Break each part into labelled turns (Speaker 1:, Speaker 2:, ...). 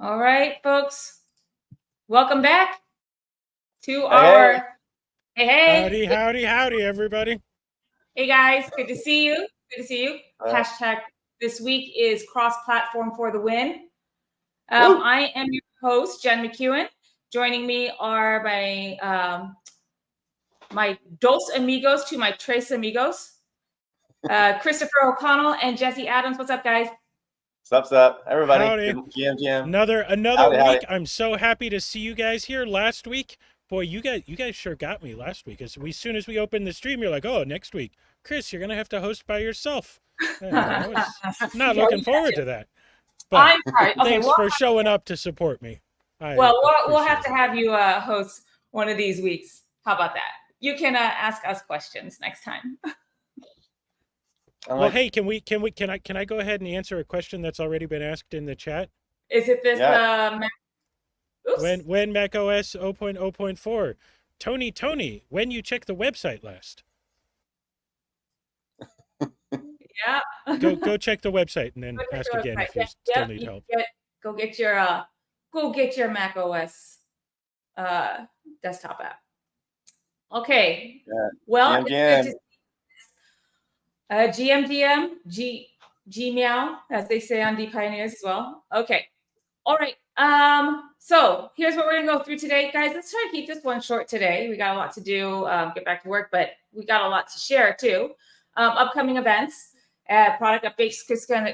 Speaker 1: All right, folks. Welcome back to our... Hey.
Speaker 2: Howdy, everybody.
Speaker 1: Hey, guys. Good to see you. Good to see you. Hashtag this week is cross-platform for the win. I am your host, Jen McEwen. Joining me are my dos amigos to my tres amigos, Christopher O'Connell and Jesse Adams. What's up, guys?
Speaker 3: What's up, everybody?
Speaker 2: Howdy.
Speaker 3: GM.
Speaker 2: Another
Speaker 3: Howdy,
Speaker 2: week.
Speaker 3: howdy.
Speaker 2: I'm so happy to see you guys here. Last week, boy, you guys sure got me last week. As soon as we opened the stream, you're like, oh, next week, Chris, you're gonna have to host by yourself. I was not looking forward to that. But
Speaker 1: I'm sorry. Okay,
Speaker 2: thanks for showing up to support me.
Speaker 1: We'll have to have you host one of these weeks. How about that? You can ask us questions next time.
Speaker 2: Well, hey, can I go ahead and answer a question that's already been asked in the chat?
Speaker 1: Is it this
Speaker 2: when macOS 0.0.4? Tony, when you check the website last?
Speaker 1: Yeah.
Speaker 2: Go check the website and then ask again if you still need help.
Speaker 1: Go get your macOS desktop app. Okay.
Speaker 3: Yeah.
Speaker 1: Well,
Speaker 3: GM.
Speaker 1: Gmeow, as they say on DePioneers as well. Okay. All right. So here's what we're gonna go through today, guys. Let's try to keep this one short today. We got a lot to do, get back to work, but we got a lot to share too. Upcoming events, product updates.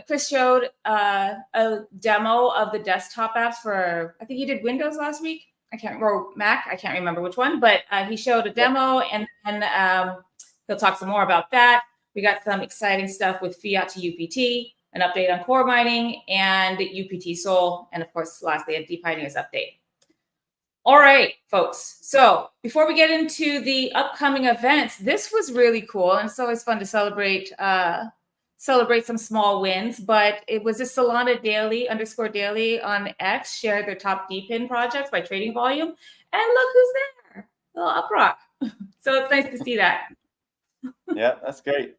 Speaker 1: Chris showed a demo of the desktop apps for, I think he did Windows last week. I can't remember, Mac. I can't remember which one, but he showed a demo, and he'll talk some more about that. We got some exciting stuff with Fiat to UPT, an update on core mining, and uptSOL, and of course, lastly, a DePioneers update. All right, folks. So before we get into the upcoming events, this was really cool, and it's always fun to celebrate some small wins. But it was a Salana _daily on X shared their top DePin projects by trading volume, and look who's there, little UpRock. So it's nice to see that.
Speaker 3: Yeah, that's great.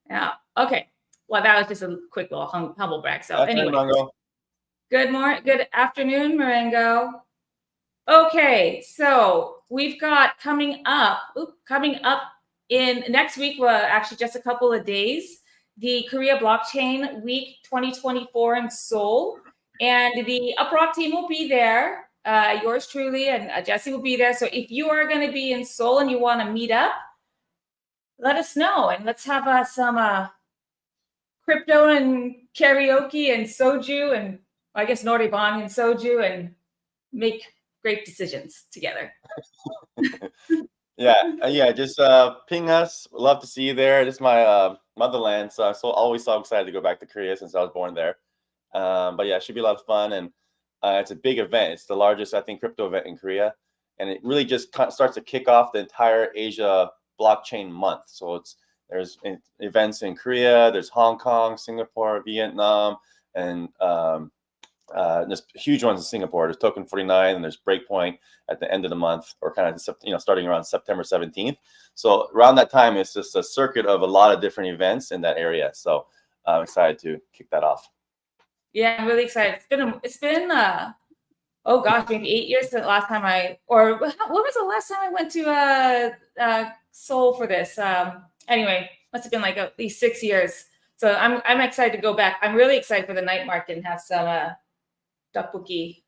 Speaker 1: Yeah. Okay. Well, that was just a quick little humble brag. So anyway, good afternoon, Marengo. Okay, so we've got coming up in next week, actually just a couple of days, the Korea Blockchain Week 2024 in Seoul, and the UpRock team will be there. Yours truly and Jesse will be there. So if you are going to be in Seoul and you want to meet up, let us know, and let's have some crypto and karaoke and soju, and I guess Norebang and soju, and make great decisions together.
Speaker 3: Yeah. Just ping us. We'd love to see you there. This is my motherland, so I'm always so excited to go back to Korea since I was born there. But yeah, it should be a lot of fun, and it's a big event. It's the largest, I think, crypto event in Korea, and it really just starts to kick off the entire Asia blockchain month. So there's events in Korea, there's Hong Kong, Singapore, Vietnam, and there's huge ones in Singapore. There's Token 49, and there's Breakpoint at the end of the month, or kind of starting around September 17th. So around that time, it's just a circuit of a lot of different events in that area. So I'm excited to kick that off.
Speaker 1: Yeah, I'm really excited. It's been oh gosh, maybe 8 years since the last time when was the last time I went to Seoul for this? Anyway, must have been like at least 6 years. So I'm excited to go back. I'm really excited for the night market and have some tteokbokki.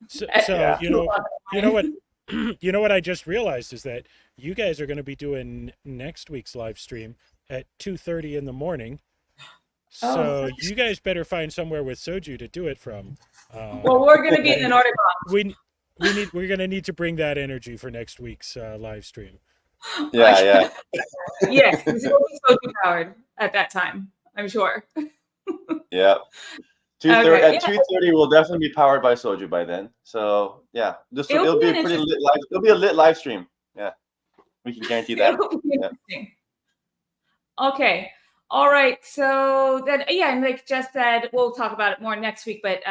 Speaker 2: So yeah. you know what I just realized is that you guys are going to be doing next week's live stream at 2:30 in the morning. So you guys better find somewhere with soju to do it from.
Speaker 1: Well, we're going to be in an order box.
Speaker 2: We're going to need to bring that energy for next week's live stream.
Speaker 3: Yeah.
Speaker 1: Yes, this will be soju powered at that time, I'm sure.
Speaker 3: Yeah. 2:30 at 2:30 will definitely be powered by soju by then. So yeah, it'll be a pretty lit live. It'll be a lit live stream. Yeah, we can guarantee that.
Speaker 1: Yeah. Okay. All right. So then, and like Jess said, we'll talk about it more next week. But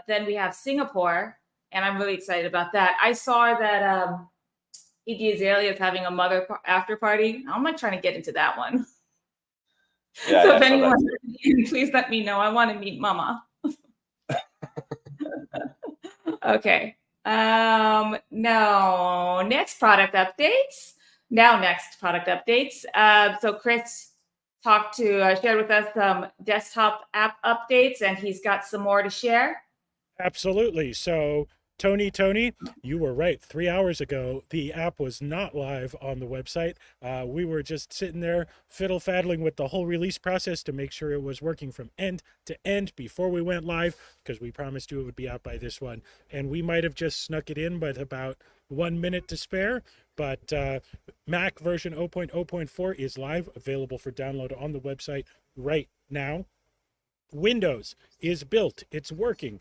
Speaker 1: then we have Singapore, and I'm really excited about that. I saw that Iggy Azalea is having a mother after party. I'm like trying to get into that one.
Speaker 3: Yeah,
Speaker 1: so if anyone, please let me know. I want to meet Mama. Okay. No, next product updates. So Chris shared with us some desktop app updates, and he's got some more to share.
Speaker 2: Absolutely. So Tony, you were right. 3 hours ago, the app was not live on the website. We were just sitting there fiddle-faddling with the whole release process to make sure it was working from end to end before we went live, because we promised you it would be out by this one. And we might have just snuck it in with about 1 minute to spare. But Mac version 0.0.4 is live, available for download on the website right now. Windows is built. It's working.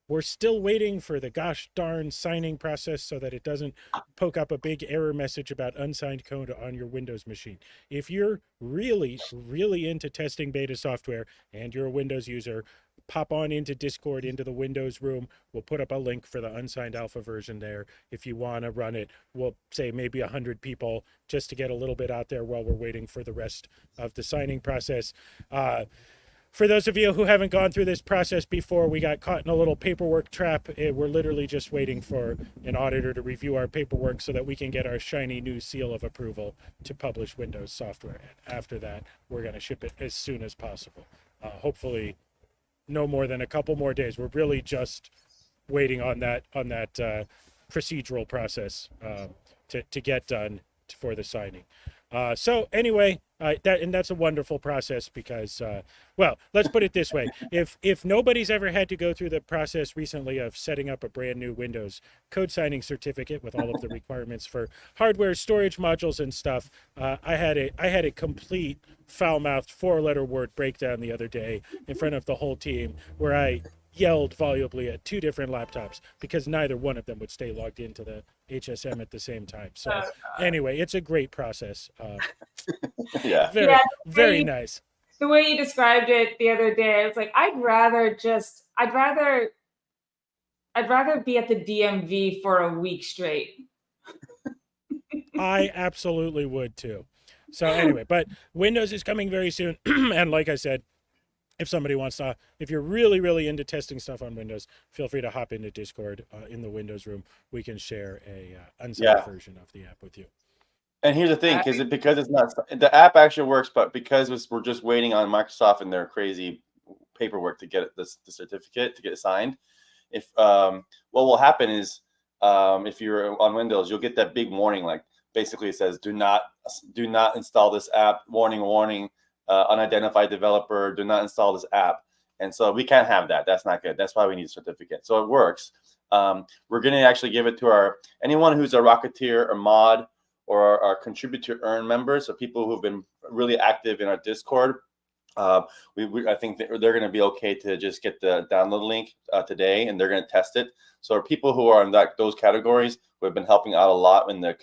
Speaker 2: We're still waiting for the gosh darn signing process so that it doesn't poke up a big error message about unsigned code on your Windows machine. If you're really, really into testing beta software and you're a Windows user, pop on into Discord, into the Windows room. We'll put up a link for the unsigned alpha version there. If you want to run it, we'll say maybe 100 people just to get a little bit out there while we're waiting for the rest of the signing process. For those of you who haven't gone through this process before, we got caught in a little paperwork trap. We're literally just waiting for an auditor to review our paperwork so that we can get our shiny new seal of approval to publish Windows software. And after that, we're going to ship it as soon as possible. Hopefully, no more than a couple more days. We're really just waiting on that procedural process to get done for the signing. So anyway, that's a wonderful process because, well, let's put it this way. If nobody's ever had to go through the process recently of setting up a brand new Windows code signing certificate with all of the requirements for hardware, storage modules and stuff, I had a complete foul-mouthed 4-letter word breakdown the other day in front of the whole team where I yelled volubly at 2 different laptops because neither one of them would stay logged into the HSM at the same time. So anyway, it's a great process.
Speaker 3: Yeah.
Speaker 2: Very nice.
Speaker 1: The way you described it the other day, I was like, I'd rather be at the DMV for a week straight.
Speaker 2: I absolutely would too. So anyway, but Windows is coming very soon. And like I said, if somebody wants to, if you're really, really into testing stuff on Windows, feel free to hop into Discord in the Windows room. We can share a unsigned version of the app with you.
Speaker 3: And here's the thing, because it's not, the app actually works, but because we're just waiting on Microsoft and their crazy paperwork to get the certificate to get it signed. If what will happen is, if you're on Windows, you'll get that big warning, like basically it says, do not install this app. Warning. Unidentified developer, do not install this app. And so we can't have that. That's not good. That's why we need a certificate. So it works. We're going to actually give it to anyone who's a Rocketeer or mod or our contributor earn members, so people who've been really active in our Discord. I think they're going to be okay to just get the download link today, and they're going to test it. So people who are in those categories who have been helping out a lot in the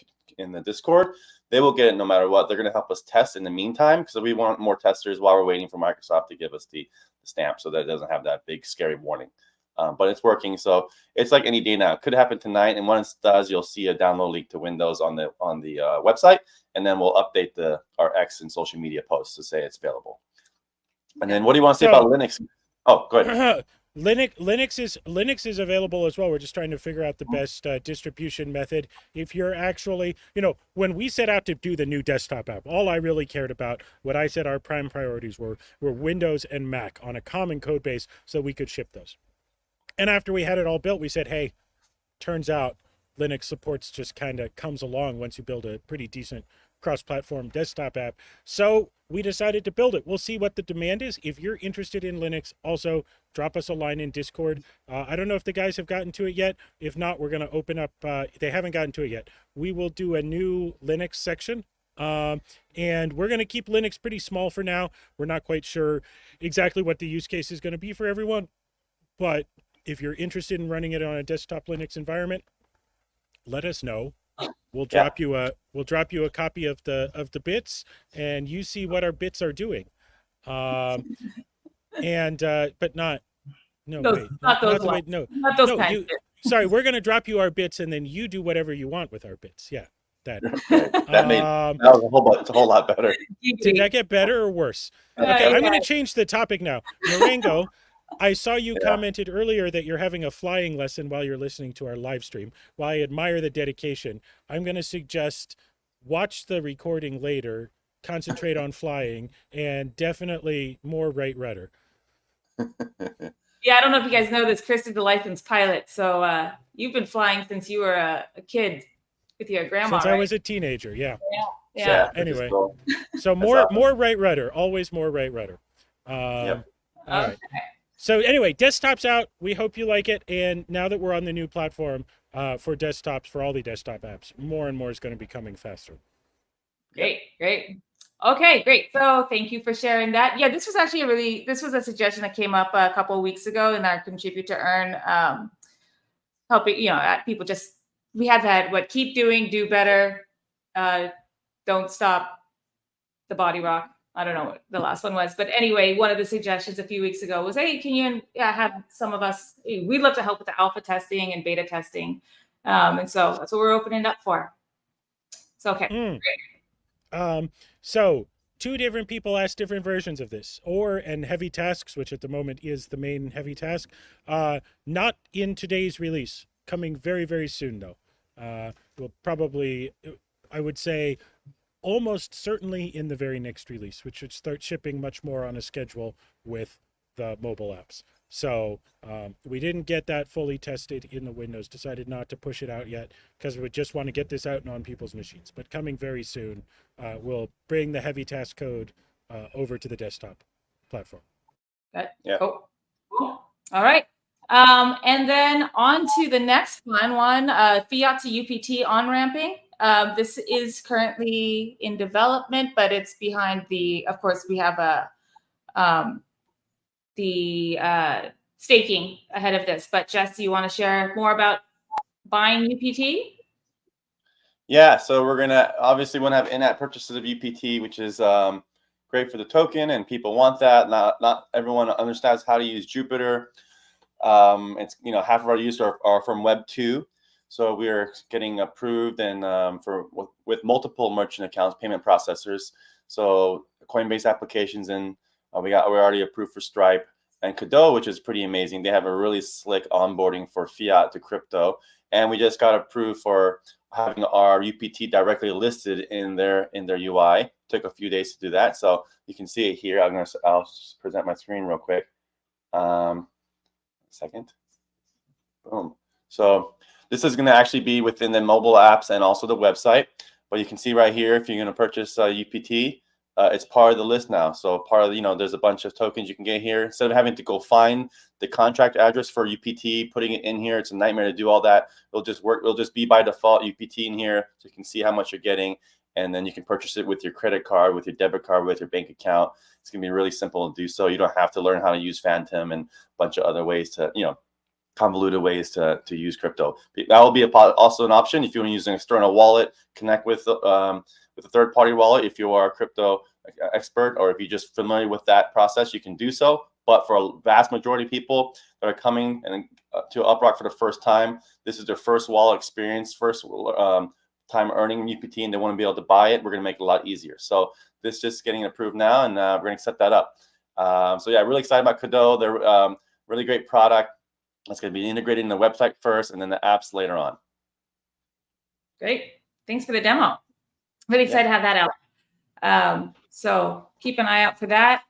Speaker 3: Discord, they will get it no matter what. They're going to help us test in the meantime because we want more testers while we're waiting for Microsoft to give us the stamp so that it doesn't have that big scary warning. But it's working, so it's like any day now. It could happen tonight, and once it does, you'll see a download link to Windows on the website, and then we'll update our X and social media posts to say it's available. And then what do you want to say about Linux? Oh, go ahead.
Speaker 2: Linux is available as well. We're just trying to figure out the best distribution method. If you're actually, when we set out to do the new desktop app, all I really cared about, what I said our prime priorities were Windows and Mac on a common code base so we could ship those. And after we had it all built, we said, hey, turns out Linux supports just kind of comes along once you build a pretty decent cross-platform desktop app. So we decided to build it. We'll see what the demand is. If you're interested in Linux, also drop us a line in Discord. I don't know if the guys have gotten to it yet. If not, we're going to open up. They haven't gotten to it yet. We will do a new Linux section. And we're going to keep Linux pretty small for now. We're not quite sure exactly what the use case is going to be for everyone. But if you're interested in running it on a desktop Linux environment, let us know. We'll drop you a copy of the bits, and you see what our bits are doing. But not those kinds. Sorry, we're going to drop you our bits, and then you do whatever you want with our bits. Yeah, that
Speaker 3: was a whole lot better.
Speaker 2: Did that get better or worse? Okay, I'm going to change the topic now. Marengo, I saw you commented earlier that you're having a flying lesson while you're listening to our live stream. While I admire the dedication, I'm going to suggest watch the recording later, concentrate on flying, and definitely more right rudder.
Speaker 1: Yeah, I don't know if you guys know this. Chris is a licensed pilot, so you've been flying since you were a kid with your grandma,
Speaker 2: Since
Speaker 1: right?
Speaker 2: I was a teenager, yeah.
Speaker 1: Yeah.
Speaker 2: Anyway, so more right rudder, always more right rudder.
Speaker 3: Yep.
Speaker 2: All right. So anyway, desktop's out. We hope you like it. And now that we're on the new platform for desktops, for all the desktop apps, more and more is going to be coming faster.
Speaker 1: Great. Okay, great. So thank you for sharing that. Yeah, this was actually this was a suggestion that came up a couple of weeks ago in our Contribute to Earn, helping, people just, we have had keep doing, do better, don't stop the body rock. I don't know what the last one was, but anyway, one of the suggestions a few weeks ago was, hey, can you have some of us, we'd love to help with the alpha testing and beta testing. And so that's what we're opening up for. So, okay.
Speaker 2: So 2 different people asked different versions of this, and heavy tasks, which at the moment is the main heavy task. Not in today's release, coming very, very soon though. We'll probably, I would say, almost certainly in the very next release, which should start shipping much more on a schedule with the mobile apps. So we didn't get that fully tested in the Windows, decided not to push it out yet because we just want to get this out and on people's machines. But coming very soon, we'll bring the heavy task code over to the desktop platform.
Speaker 1: Yeah. Cool. All right. And then on to the next fun one, Fiat to UPT on-ramping. This is currently in development, but it's behind of course, we have the staking ahead of this. But Jess, do you want to share more about buying UPT?
Speaker 3: Yeah, so we're gonna obviously want to have in-app purchases of UPT, which is great for the token, and people want that. Not everyone understands how to use Jupyter. It's half of our users are from Web 2. So we are getting approved and with multiple merchant accounts, payment processors. So Coinbase applications, and we're already approved for Stripe and Cadeau, which is pretty amazing. They have a really slick onboarding for fiat to crypto, and we just got approved for having our UPT directly listed in their UI. Took a few days to do that, so you can see it here. I'll just present my screen real quick. Second. Boom. So this is going to actually be within the mobile apps and also the website. But you can see right here, if you're going to purchase UPT, it's part of the list now. So part of there's a bunch of tokens you can get here. Instead of having to go find the contract address for UPT, putting it in here, it's a nightmare to do all that. It'll just work. It'll just be by default UPT in here, so you can see how much you're getting, and then you can purchase it with your credit card, with your debit card, with your bank account. It's going to be really simple to do so. You don't have to learn how to use Phantom and a bunch of other ways to convoluted ways to use crypto. That will be also an option if you want to use an external wallet, connect with a third-party wallet if you are a crypto expert, or if you're just familiar with that process, you can do so. But for a vast majority of people that are coming to UpRock for the first time, this is their first wallet experience, first time earning UPT, and they want to be able to buy it. We're going to make it a lot easier. So this is just getting approved now, and we're going to set that up. So yeah, really excited about Cadeau. They're really great product. It's going to be integrated in the website first, and then the apps later on.
Speaker 1: Great. Thanks for the demo. Really excited to have that out. So keep an eye out for that.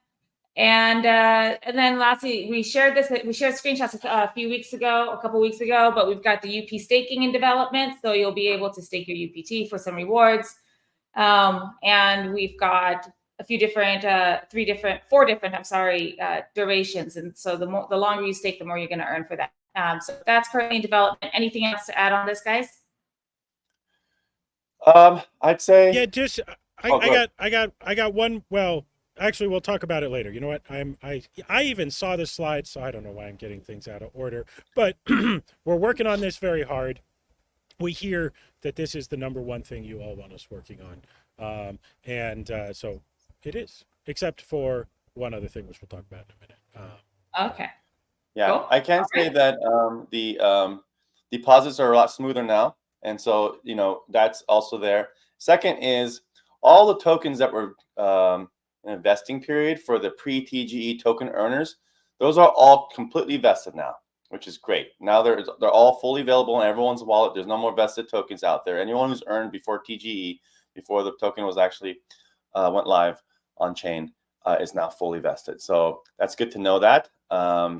Speaker 1: And then lastly, we shared screenshots a couple weeks ago, but we've got the UP staking in development. So you'll be able to stake your UPT for some rewards. And we've got four different durations. And so the longer you stake, the more you're going to earn for that. So that's currently in development. Anything else to add on this, guys?
Speaker 3: I'd say,
Speaker 2: yeah, just I got one. Well, actually, we'll talk about it later. You know what? I even saw the slides, so I don't know why I'm getting things out of order. But we're working on this very hard. We hear that this is the #1 thing you all want us working on, so it is. Except for one other thing, which we'll talk about in a minute.
Speaker 1: Okay.
Speaker 3: Yeah,
Speaker 1: cool.
Speaker 3: I can say that the deposits are a lot smoother now, and so that's also there. Second is all the tokens that were in a vesting period for the pre-TGE token earners. Those are all completely vested now, which is great. Now they're all fully available in everyone's wallet. There's no more vested tokens out there. Anyone who's earned before TGE, before the token was actually went live on chain, is now fully vested. So that's good to know that.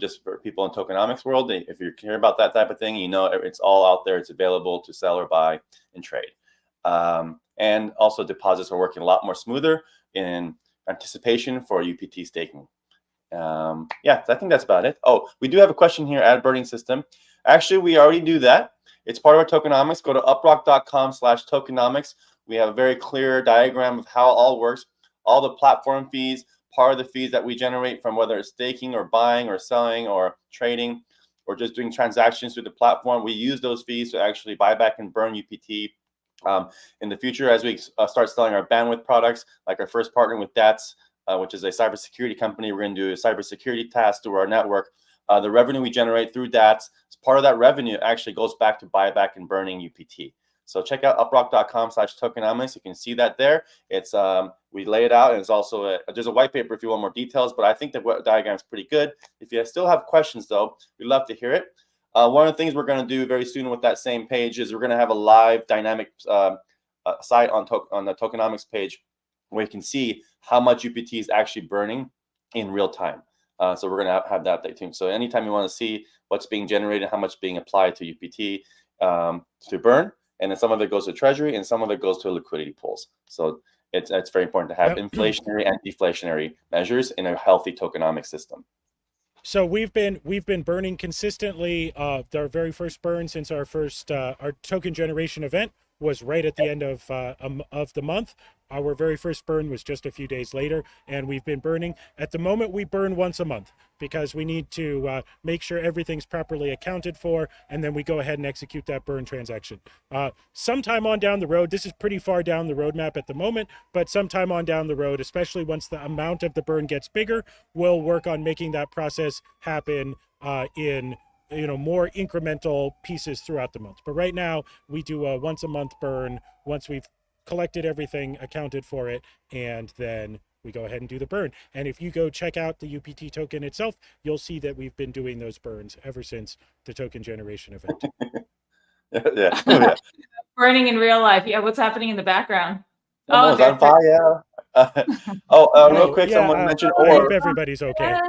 Speaker 3: Just for people in tokenomics world, if you care about that type of thing, you know it's all out there. It's available to sell or buy and trade. And also deposits are working a lot more smoother in anticipation for UPT staking. Yeah, I think that's about it. Oh, we do have a question here, ad burning system. Actually, we already do that. It's part of our tokenomics. Go to uprock.com/tokenomics. We have a very clear diagram of how it all works. All the platform fees, part of the fees that we generate from whether it's staking or buying or selling or trading or just doing transactions through the platform, we use those fees to actually buy back and burn UPT. In the future, as we start selling our bandwidth products, like our first partner with DATS, which is a cybersecurity company, we're going to do a cybersecurity task through our network. The revenue we generate through DATS, part of that revenue actually goes back to buyback and burning UPT. So check out uprock.com/tokenomics. You can see that there. It's we lay it out, and it's also there's a white paper if you want more details. But I think the diagram is pretty good. If you still have questions, though, we'd love to hear it. One of the things we're going to do very soon with that same page is we're going to have a live dynamic site on the tokenomics page where you can see how much UPT is actually burning in real time. So we're going to have that update too. So anytime you want to see what's being generated, how much being applied to UPT to burn, and then some of it goes to treasury and some of it goes to liquidity pools. So it's very important to have inflationary and deflationary measures in a healthy tokenomic system.
Speaker 2: So we've been burning consistently. Our very first burn since our first our token generation event was right at the end of the month. Our very first burn was just a few days later, and we've been burning. At the moment, we burn once a month because we need to make sure everything's properly accounted for, and then we go ahead and execute that burn transaction. Sometime on down the road, this is pretty far down the roadmap at the moment, but sometime on down the road, especially once the amount of the burn gets bigger, we'll work on making that process happen in more incremental pieces throughout the month. But right now, we do a once a month burn once we've collected everything, accounted for it, and then we go ahead and do the burn. And if you go check out the UPT token itself, you'll see that we've been doing those burns ever since the token generation event.
Speaker 3: Yeah. Oh, yeah.
Speaker 1: Burning in real life. Yeah, what's happening in the background?
Speaker 3: Someone's on fire. Real quick, someone mentioned
Speaker 2: I
Speaker 3: ore.
Speaker 2: hope everybody's okay.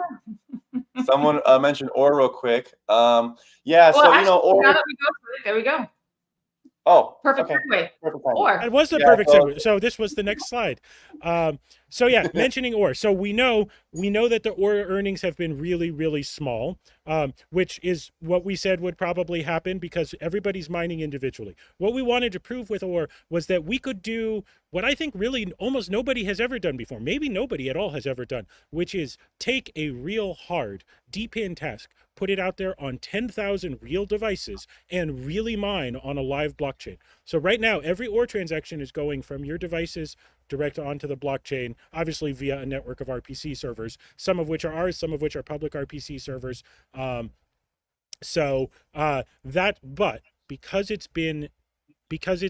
Speaker 3: Someone mentioned ore real quick.
Speaker 1: Well,
Speaker 3: so
Speaker 1: actually,
Speaker 3: ore.
Speaker 1: now that we go through it, there we go.
Speaker 3: Oh,
Speaker 1: Perfect
Speaker 3: okay.
Speaker 1: segue.
Speaker 3: Perfect.
Speaker 1: Ore.
Speaker 2: It was the perfect segue. So this was the next slide. So yeah, mentioning ore. So we know that the ore earnings have been really, really small, which is what we said would probably happen because everybody's mining individually. What we wanted to prove with ore was that we could do what I think really almost nobody has ever done before, maybe nobody at all has ever done, which is take a real hard DePin task, put it out there on 10,000 real devices, and really mine on a live blockchain. So right now, every ore transaction is going from your devices direct onto the blockchain, obviously via a network of RPC servers, some of which are ours, some of which are public RPC servers. But because it's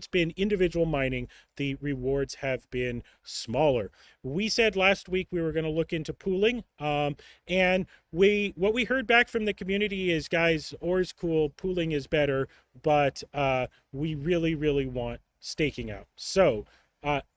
Speaker 2: been individual mining, the rewards have been smaller. We said last week we were going to look into pooling, and what we heard back from the community is, guys, ore's cool, pooling is better, but we really, really want staking out. So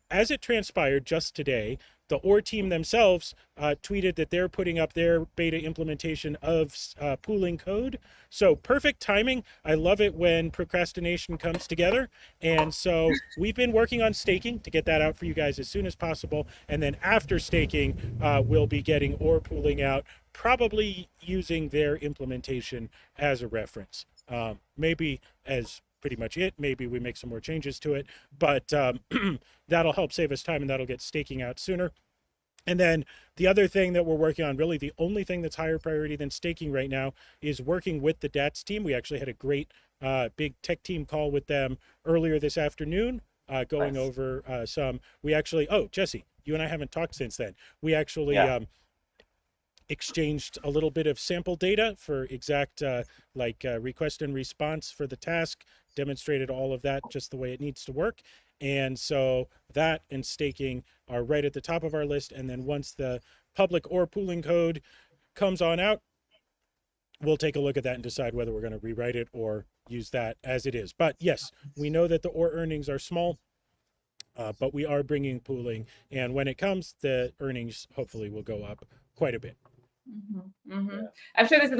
Speaker 2: as it transpired just today, the OR team themselves tweeted that they're putting up their beta implementation of pooling code. So perfect timing. I love it when procrastination comes together. And so we've been working on staking to get that out for you guys as soon as possible. And then after staking, we'll be getting OR pooling out, probably using their implementation as a reference. Maybe as pretty much it. Maybe we make some more changes to it, but that'll help save us time and that'll get staking out sooner. And then the other thing that we're working on, really the only thing that's higher priority than staking right now, is working with the DATS team. We actually had a great big tech team call with them earlier this afternoon, going over some. We actually, Jesse, you and I haven't talked since then. We actually exchanged a little bit of sample data for exact request and response for the task, demonstrated all of that just the way it needs to work. And so that and staking are right at the top of our list. And then once the public or pooling code comes on out, we'll take a look at that and decide whether we're going to rewrite it or use that as it is. But yes, we know that the OR earnings are small, but we are bringing pooling. And when it comes, the earnings hopefully will go up quite a bit.
Speaker 1: Yeah. I'm sure this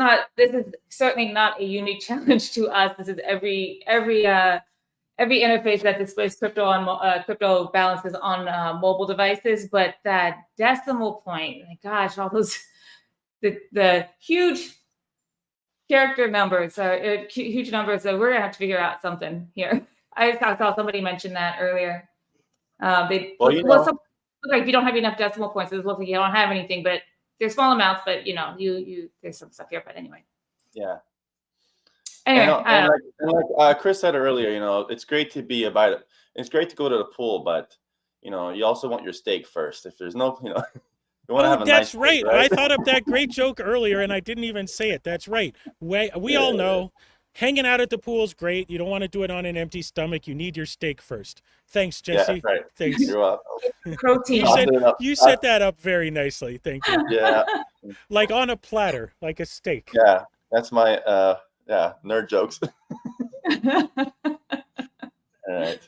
Speaker 1: is certainly not a unique challenge to us. This is every interface that displays crypto balances on mobile devices. But that decimal point, my gosh, all those the huge character numbers are huge numbers. So we're gonna have to figure out something here. I saw somebody mention that earlier. Like if you don't have enough decimal points, it looks like you don't have anything, but they're small amounts. But you there's some stuff here. But anyway.
Speaker 3: Yeah.
Speaker 1: Anyway,
Speaker 3: and like Chris said earlier, it's great to be it's great to go to the pool, but you also want your steak first. If there's no, you want to have a
Speaker 2: that's
Speaker 3: nice
Speaker 2: right.
Speaker 3: steak, right?
Speaker 2: I thought of that great joke earlier, and I didn't even say it. That's right. We all know hanging out at the pool is great. You don't want to do it on an empty stomach. You need your steak first. Thanks, Jesse.
Speaker 3: Yeah, right.
Speaker 2: Thanks.
Speaker 3: You're welcome.
Speaker 1: Protein.
Speaker 2: You set that up very nicely. Thank you.
Speaker 3: Yeah.
Speaker 2: Like on a platter, like a steak.
Speaker 3: Yeah, that's my nerd jokes. All right.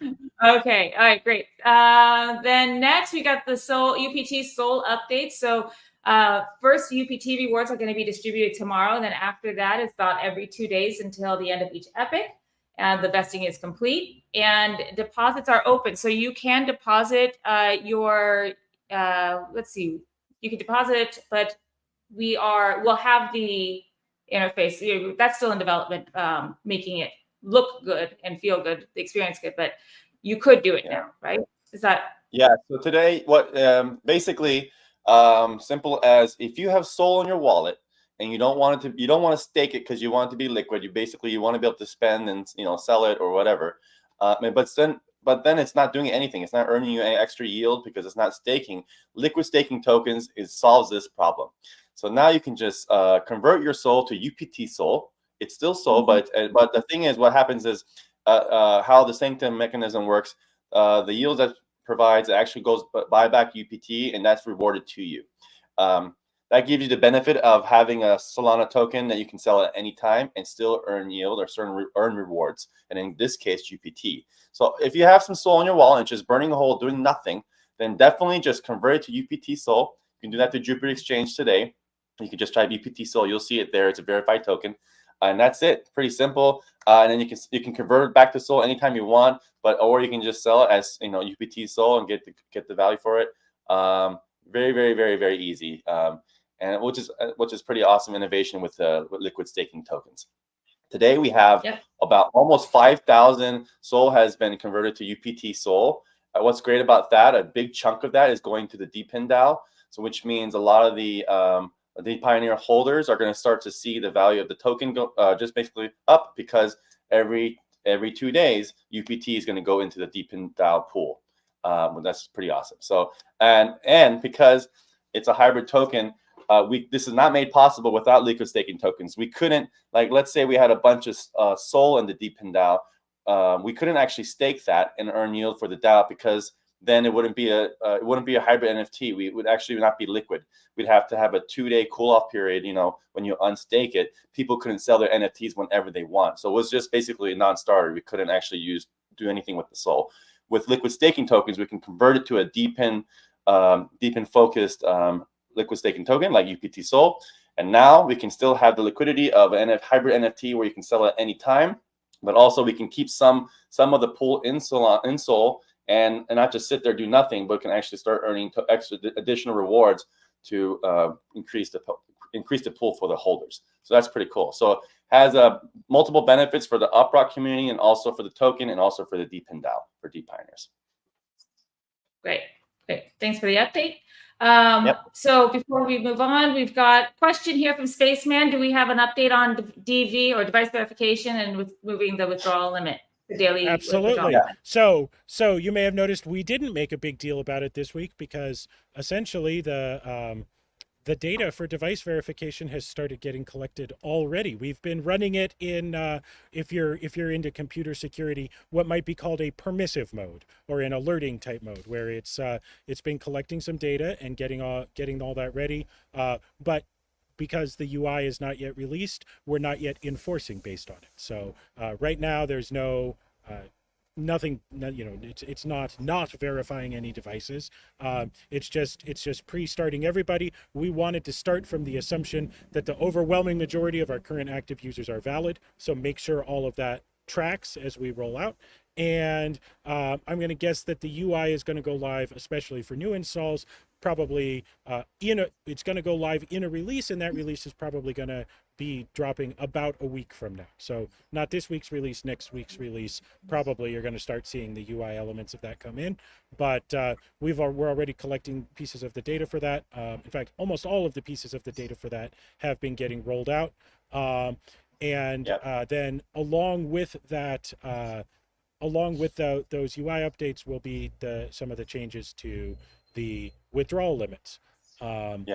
Speaker 1: Okay. All right. Great. Then next we got the UPT SOL update. So first UPT rewards are going to be distributed tomorrow. And then after that, it's about every 2 days until the end of each epoch. And the vesting is complete and deposits are open. So you can deposit your, let's see, you can deposit, but we'll have the interface. That's still in development, making it look good and feel good, the experience good, but you could do it now, right? Is that?
Speaker 3: Yeah. So today, basically, simple as if you have SOL in your wallet and you don't want to stake it because you want it to be liquid. You want to be able to spend and sell it or whatever. But then it's not doing anything. It's not earning you any extra yield because it's not staking. Liquid staking tokens solves this problem. So now you can just convert your SOL to UPT SOL. It's still SOL, but the thing is, what happens is how the sanctum mechanism works. The yield that provides actually goes buy back UPT, and that's rewarded to you. That gives you the benefit of having a Salana token that you can sell at any time and still earn yield or earn rewards. And in this case, UPT. So if you have some SOL in your wallet and just burning a hole, doing nothing, then definitely just convert it to UPT SOL. You can do that to Jupiter Exchange today. You can just type UPT SOL. You'll see it there. It's a verified token. And that's it. Pretty simple. And then you can convert it back to SOL anytime you want, or you can just sell it as UPT SOL and get the value for it. Very, very, very, very easy. And which is pretty awesome innovation with liquid staking tokens. Today we have about almost 5,000 SOL has been converted to UPT SOL. What's great about that? A big chunk of that is going to the DePioner DAO, so which means a lot of the DePioner holders are going to start to see the value of the token go just basically up because every 2 days UPT is going to go into the DePioner DAO pool. That's pretty awesome. So and because it's a hybrid token. This is not made possible without liquid staking tokens. We couldn't, let's say we had a bunch of SOL in the DePioner DAO. We couldn't actually stake that and earn yield for the DAO because then it wouldn't be a hybrid NFT. We would actually not be liquid. We'd have to have a 2-day cool off period. When you unstake it, people couldn't sell their NFTs whenever they want. So it was just basically a non-starter. We couldn't actually do anything with the SOL. With liquid staking tokens, we can convert it to a DePioner focused liquid staking token like UPT SOL, and now we can still have the liquidity of a hybrid NFT where you can sell at any time, but also we can keep some of the pool in SOL and not just sit there do nothing, but can actually start earning additional rewards to increase the pool for the holders. So that's pretty cool. So it has multiple benefits for the UpRock community and also for the token and also for the DePioner DAO for DePioners.
Speaker 1: Great. Thanks for the update. So before we move on, we've got a question here from Spaceman. Do we have an update on DV or device verification and with moving the withdrawal limit, the daily?
Speaker 2: Absolutely. So you may have noticed we didn't make a big deal about it this week because essentially the data for device verification has started getting collected already. We've been running it in, if you're into computer security, what might be called a permissive mode or an alerting type mode, where it's been collecting some data and getting all that ready. But because the UI is not yet released, we're not yet enforcing based on it. So right now there's no nothing, you know, it's not verifying any devices. It's just pre-starting everybody. We wanted to start from the assumption that the overwhelming majority of our current active users are valid. So make sure all of that tracks as we roll out. And I'm going to guess that the UI is going to go live, especially for new installs, probably it's going to go live in a release, and that release is probably going to be dropping about a week from now. So not this week's release, next week's release. Probably you're going to start seeing the UI elements of that come in. But we're already collecting pieces of the data for that. In fact, almost all of the pieces of the data for that have been getting rolled out. Then along with that, those UI updates will be some of the changes to the withdrawal limits.
Speaker 3: And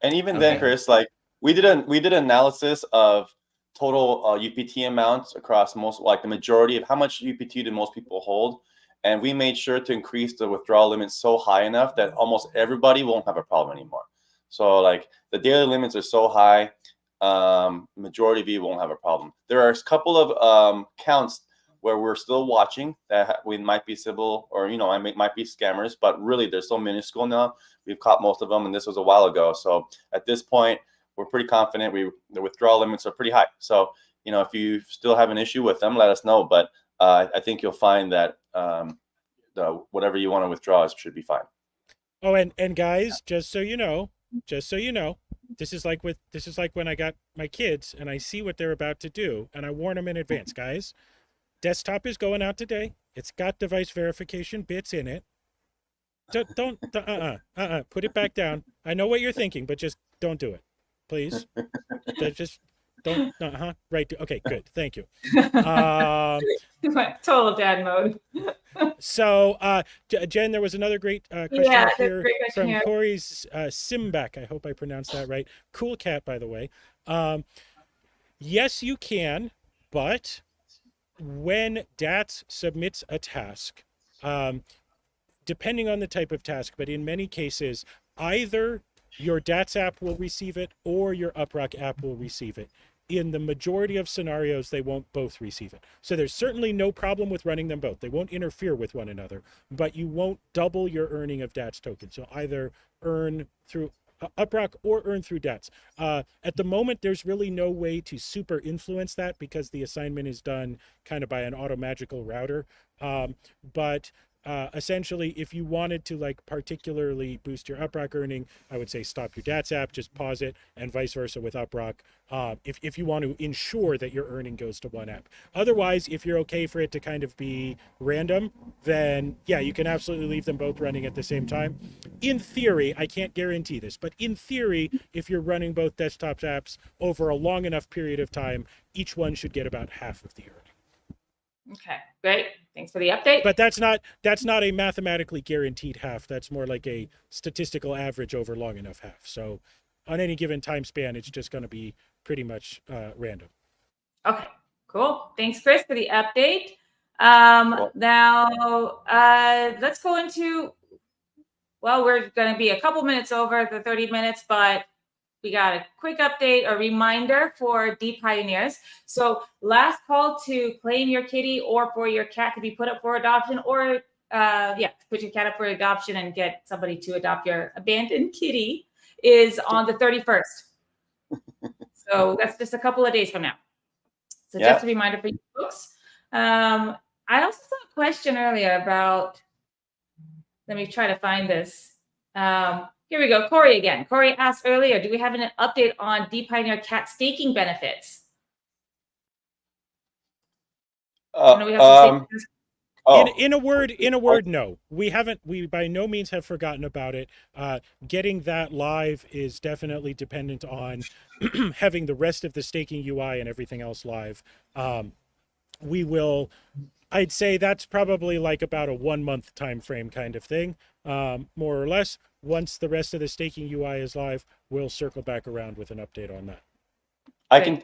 Speaker 3: even then, Chris, like we did an analysis of total UPT amounts across the majority of how much UPT do most people hold, and we made sure to increase the withdrawal limit so high enough that almost everybody won't have a problem anymore. So like the daily limits are so high, majority of you won't have a problem. There are a couple of counts where we're still watching that we might be civil, or might be scammers, but really they're so minuscule now. We've caught most of them, and this was a while ago. So at this point, we're pretty confident the withdrawal limits are pretty high. So if you still have an issue with them, let us know. But I think you'll find that whatever you want to withdraw should be fine.
Speaker 2: Oh, and guys, just so you know, this is like when I got my kids and I see what they're about to do, and I warn them in advance, guys. Desktop is going out today. It's got device verification bits in it. Don't put it back down. I know what you're thinking, but just don't do it, please. Just don't. Right. Okay. Good. Thank you.
Speaker 1: Total dad mode.
Speaker 2: So, Jen, there was another great question here from Corey's Simback. I hope I pronounced that right. Cool cat, by the way. Yes, you can, but when DATS submits a task, depending on the type of task, but in many cases, either your DATS app will receive it or your UpRock app will receive it. In the majority of scenarios, they won't both receive it. So there's certainly no problem with running them both. They won't interfere with one another, but you won't double your earning of DATS tokens. You'll either earn through UpRock or earn through DATS. At the moment, there's really no way to super influence that because the assignment is done kind of by an automagical router. But essentially, if you wanted to particularly boost your UpRock earning, I would say stop your DATS app, just pause it, and vice versa with UpRock. If you want to ensure that your earning goes to one app. Otherwise, if you're okay for it to kind of be random, then yeah, you can absolutely leave them both running at the same time. In theory, I can't guarantee this, but in theory, if you're running both desktop apps over a long enough period of time, each one should get about half of the earning.
Speaker 1: Okay, great. Thanks for the update.
Speaker 2: But that's not a mathematically guaranteed half. That's more like a statistical average over long enough half. So on any given time span, it's just going to be pretty much random.
Speaker 1: Okay, cool. Thanks, Chris, for the update. Now, let's go into, we're going to be a couple minutes over the 30 minutes, but we got a quick update, a reminder for DePioneers. So last call to claim your kitty or for your cat to be put up for adoption, or put your cat up for adoption and get somebody to adopt your abandoned kitty is on the 31st. So that's just a couple of days from now. So just a reminder for you folks. I also saw a question earlier about, let me try to find this. Here we go. Corey again. Corey asked earlier, do we have an update on DePioneer cat staking benefits?
Speaker 2: In a word, no. We haven't. We by no means have forgotten about it. Getting that live is definitely dependent on having the rest of the staking UI and everything else live. We will. I'd say that's probably like about a 1 month time frame kind of thing, more or less. Once the rest of the staking UI is live, we'll circle back around with an update on that.
Speaker 3: I can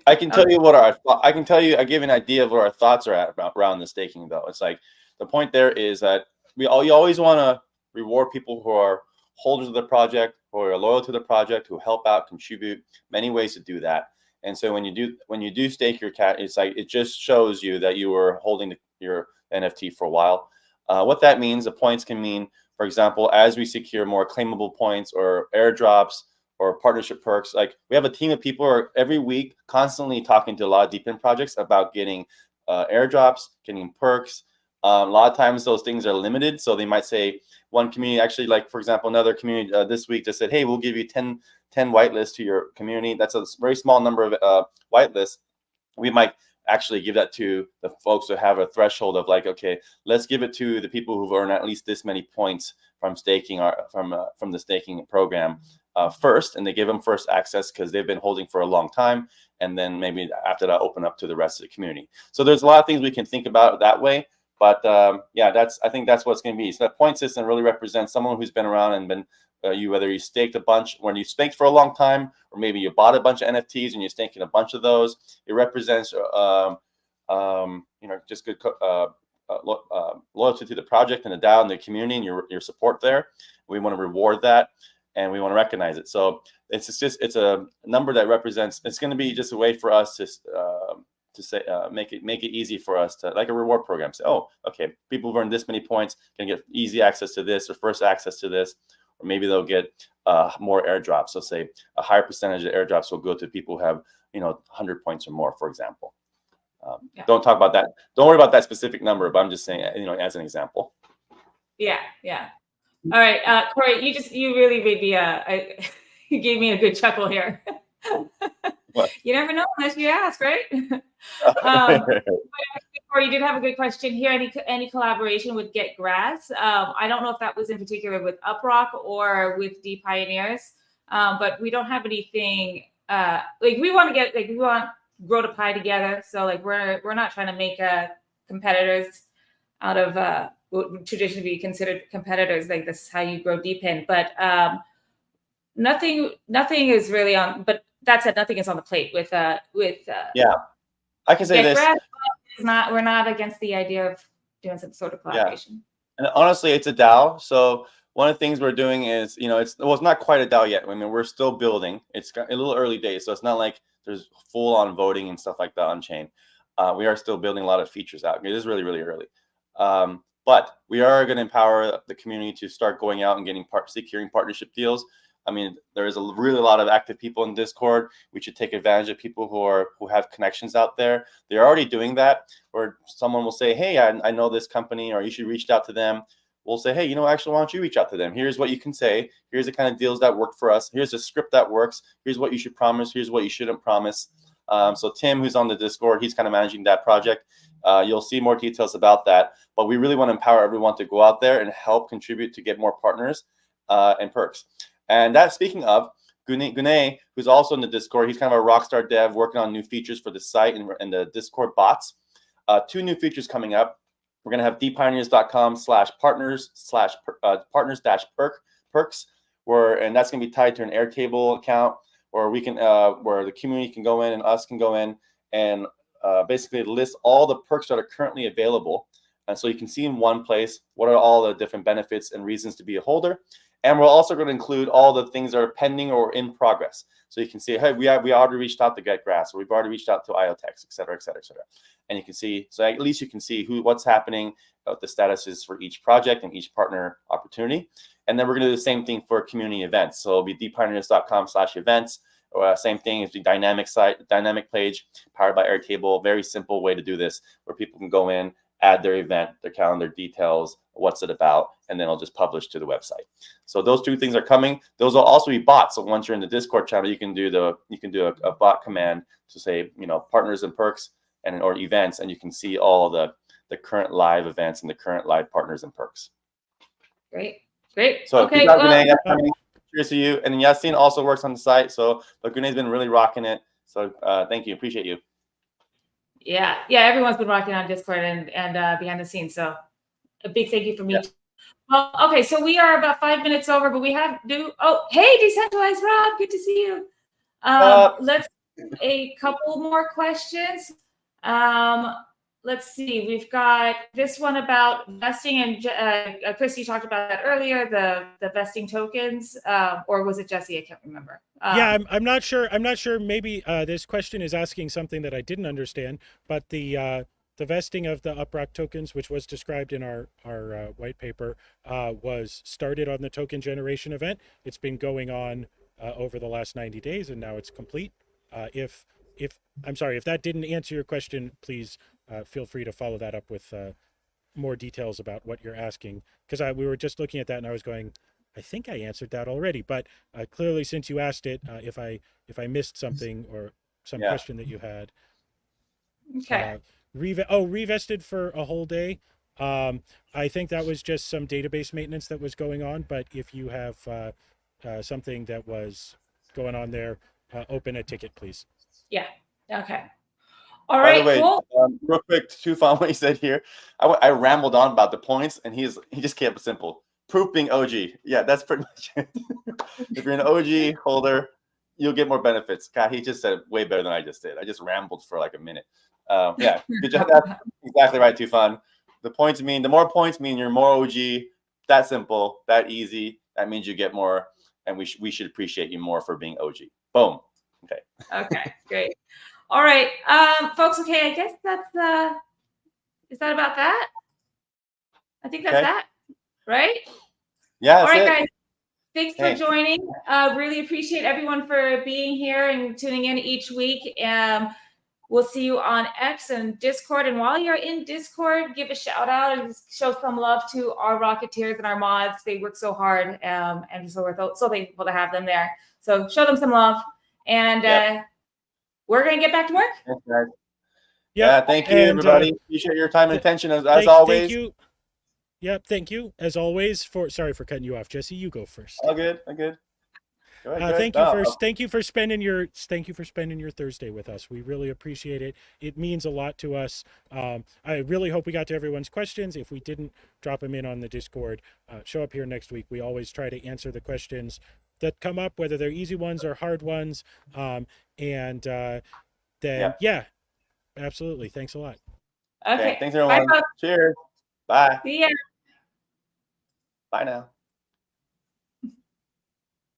Speaker 3: tell you I give an idea of where our thoughts are at around the staking though. It's like the point there is that you always want to reward people who are holders of the project, who are loyal to the project, who help out, contribute. Many ways to do that. And so when you do stake your cat, it's like it just shows you that you were holding your NFT for a while. What that means, the points can mean, for example, as we secure more claimable points or airdrops or partnership perks, like we have a team of people who are every week constantly talking to a lot of DePioner projects about getting airdrops, getting perks. A lot of times those things are limited. So they might say one community, actually, like for example, another community this week just said, hey, we'll give you 10 whitelists to your community. That's a very small number of whitelists. We might actually give that to the folks who have a threshold of like, okay, let's give it to the people who've earned at least this many points from staking or from the staking program first, and they give them first access because they've been holding for a long time, and then maybe after that open up to the rest of the community. So there's a lot of things we can think about that way. But yeah, I think that's what it's going to be. So that point system really represents someone who's been around and been whether you staked a bunch when you staked for a long time, or maybe you bought a bunch of NFTs and you're staking a bunch of those. It represents just good loyalty to the project and the DAO and the community and your support there. We want to reward that and we want to recognize it. So it's a number that represents. It's going to be just a way for us to say make it easy for us to, like a reward program, say, oh, okay, people who've earned this many points can get easy access to this or first access to this, or maybe they'll get more airdrops. So say a higher percentage of airdrops will go to people who have 100 points or more, for example. Don't talk about that. Don't worry about that specific number, but I'm just saying, as an example.
Speaker 1: Yeah. All right, Corey, you really made me you gave me a good chuckle here.
Speaker 3: What?
Speaker 1: You never know unless you ask, right? Corey, you did have a good question here. Any collaboration with Get Grass? I don't know if that was in particular with UpRock or with DePioneers, but we don't have anything. We want to grow the pie together. So we're not trying to make competitors out of what would traditionally be considered competitors. Like this is how you grow DePin, but nothing is really on. But that said, nothing is on the plate with
Speaker 3: yeah, I can say this.
Speaker 1: We're not against the idea of doing some sort of collaboration.
Speaker 3: Yeah. And honestly, it's a DAO. So one of the things we're doing is, it's not quite a DAO yet. I mean, we're still building. It's got a little early days, so it's not like there's full on voting and stuff like that on chain. We are still building a lot of features out. It is really, really early. But we are going to empower the community to start going out and getting securing partnership deals. I mean, there is really a lot of active people in Discord. We should take advantage of people who have connections out there. They're already doing that, where someone will say, hey, I know this company, or you should reach out to them. We'll say, hey, actually, why don't you reach out to them? Here's what you can say. Here's the kind of deals that work for us. Here's a script that works. Here's what you should promise. Here's what you shouldn't promise. So Tim, who's on the Discord, he's kind of managing that project. You'll see more details about that. But we really want to empower everyone to go out there and help contribute to get more partners and perks. And that, speaking of, Gunay, who's also in the Discord, he's kind of a rockstar dev working on new features for the site and the Discord bots. 2 new features coming up. We're going to have dpioneers.com/partners/perks, and that's going to be tied to an Airtable account where we can, where the community can go in and us can go in and basically list all the perks that are currently available. And so you can see in one place what are all the different benefits and reasons to be a holder. And we're also going to include all the things that are pending or in progress. So you can see, hey, we already reached out to Get Grass, or we've already reached out to IoTex, et cetera, et cetera, et cetera. And you can see, so at least you can see what's happening, what the status is for each project and each partner opportunity. And then we're going to do the same thing for community events. So it'll be dpioneers.com/events. Same thing is the dynamic page powered by Airtable. Very simple way to do this, where people can go in, add their event, their calendar details, what's it about, and then it'll just publish to the website. So those 2 things are coming. Those will also be bots. So once you're in the Discord channel, you can do a bot command to say, partners and perks or events, and you can see all the current live events and the current live partners and perks.
Speaker 1: Great.
Speaker 3: So
Speaker 1: okay.
Speaker 3: Cheers to you. And Yassine also works on the site. So but Gunay's been really rocking it. So thank you. Appreciate you.
Speaker 1: Yeah. Everyone's been rocking on Discord and behind the scenes. So a big thank you from me. Yeah. Well, okay, so we are about 5 minutes over, but we have hey, Decentralized Rob, good to see you. Let's a couple more questions. let's see. We've got this one about vesting, and Christy talked about that earlier. The vesting tokens, or was it Jesse? I can't remember.
Speaker 2: Yeah, I'm not sure. I'm not sure. Maybe this question is asking something that I didn't understand. But the vesting of the UpRock tokens, which was described in our white paper, was started on the token generation event. It's been going on over the last 90 days, and now it's complete. If I'm sorry if that didn't answer your question, please feel free to follow that up with more details about what you're asking, because we were just looking at that and I was going, I think I answered that already, but clearly since you asked it, if I missed something or some question that you had.
Speaker 1: Okay.
Speaker 2: Revested for a whole day. I think that was just some database maintenance that was going on, but if you have something that was going on there, open a ticket, please.
Speaker 1: Yeah. Okay. All right.
Speaker 3: By the way,
Speaker 1: cool.
Speaker 3: Real quick, to follow what he said here, I rambled on about the points, and he just kept it simple. Proof being OG. Yeah, that's pretty much it. If you're an OG holder, you'll get more benefits. God, he just said it way better than I just did. I just rambled for like a minute. Yeah, good job. That's exactly right, Tufan. The more points mean you're more OG. That simple, that easy. That means you get more, and we should appreciate you more for being OG. Boom. Okay.
Speaker 1: Okay, great. All right, folks. Okay, I guess that's is that about that? I think that's that, right?
Speaker 3: Yeah.
Speaker 1: All right,
Speaker 3: it.
Speaker 1: guys. Thanks for joining. Really appreciate everyone for being here and tuning in each week. We'll see you on X and Discord. And while you're in Discord, give a shout out and show some love to our Rocketeers and our mods. They work so hard, and so we're so thankful to have them there. So show them some love. And we're going to get back to work.
Speaker 3: Thanks, guys. Yeah, thank you, everybody. Appreciate your time and attention as always.
Speaker 2: Thank you. Yep, thank you as always. Sorry for cutting you off, Jesse. You go first.
Speaker 3: All good. Go ahead,
Speaker 2: Thank you for spending your Thursday with us. We really appreciate it. It means a lot to us. I really hope we got to everyone's questions. If we didn't, drop them in on the Discord. Show up here next week. We always try to answer the questions that come up, whether they're easy ones or hard ones. Absolutely. Thanks a lot.
Speaker 1: Okay.
Speaker 3: Thanks everyone. Cheers. Bye.
Speaker 1: See ya.
Speaker 3: Bye now.